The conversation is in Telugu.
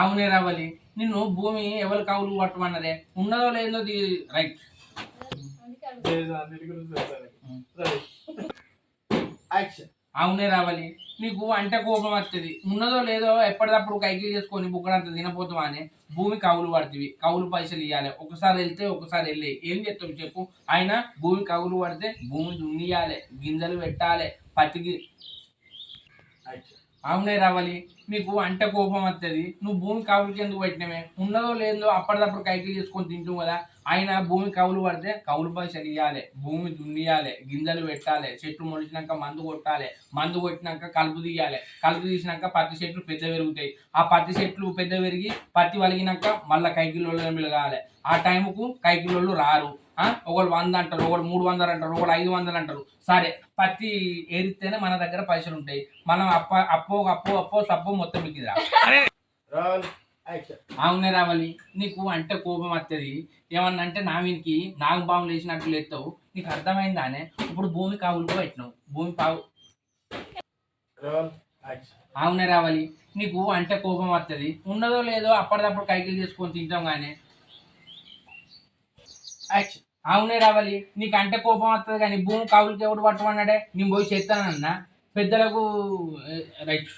అవునే రావాలి. నిన్ను భూమి ఎవరు కవులు పట్టమన్నదే, ఉన్నదో లేదో రైట్. అవునే రావాలి. నీకు అంటే కోపం వస్తుంది, ఉన్నదో లేదో ఎప్పటికప్పుడు కైకిలు చేసుకొని బుక్కడంత తినపోతావా అని భూమి కవులు పడుతుంది. కవులు పైసలు ఇవ్వాలి, ఒకసారి వెళ్తే ఒకసారి వెళ్ళి ఏం చేస్తావు చెప్పు. అయినా భూమి కవులు పడితే భూమి దున్నియాలి, గింజలు పెట్టాలి, పత్తికి. అవునే రావాలి. నీకు అంటే కోపం వస్తుంది, నువ్వు భూమి కవులకి ఎందుకు పెట్టినవే, ఉన్నదో లేదో అప్పటిదప్పుడు కైకిలు చేసుకొని తింటావు కదా. అయినా భూమి కవులు పడితే కవులు పైసలు ఇవ్వాలి, భూమి దున్నియాలి, గింజలు పెట్టాలి, చెట్లు మొలిచినాక మందు కొట్టాలి, మందు కొట్టినాక కలుపు తీయాలి, కలుపు తీసినాక పత్తి చెట్లు పెద్ద పెరుగుతాయి, ఆ పత్తి చెట్లు పెద్ద పెరిగి పత్తి వలిగినాక మళ్ళీ కైకిలోళ్ళు పిలగాలి. ఆ టైంకు కైకిలోళ్ళు రారు. ఒకళ్ళు 100 అంటారు, ఒకళ్ళు 300 అంటారు, ఒకళ్ళు 500 అంటారు. సరే పత్తి ఏరిస్తేనే మన దగ్గర పైసలు ఉంటాయి. మనం అప్పో సప్పో మొత్తం మిగిలిరా. అవునే రావాలి. నీకు అంటే కోపం వస్తుంది, ఏమన్నా అంటే నావినికి నాగబాము లేచినట్టు లేస్తావు. నీకు అర్థమైందానే. ఇప్పుడు భూమి కావులుగా పెట్టినావు, భూమి పావు. అవునే రావాలి. నీకు అంటే కోపం వస్తుంది, ఉన్నదో లేదో అప్పటిదప్పుడు కైకిలు చేసుకొని తింటాం కానీ. అవునే రావాలి. నీకు అంటే కోపం వస్తుంది కానీ భూమి కావులకి ఎవడు పట్టమన్నాడే. నేను పోయి చేస్తానన్నా పెద్దలకు రైట్.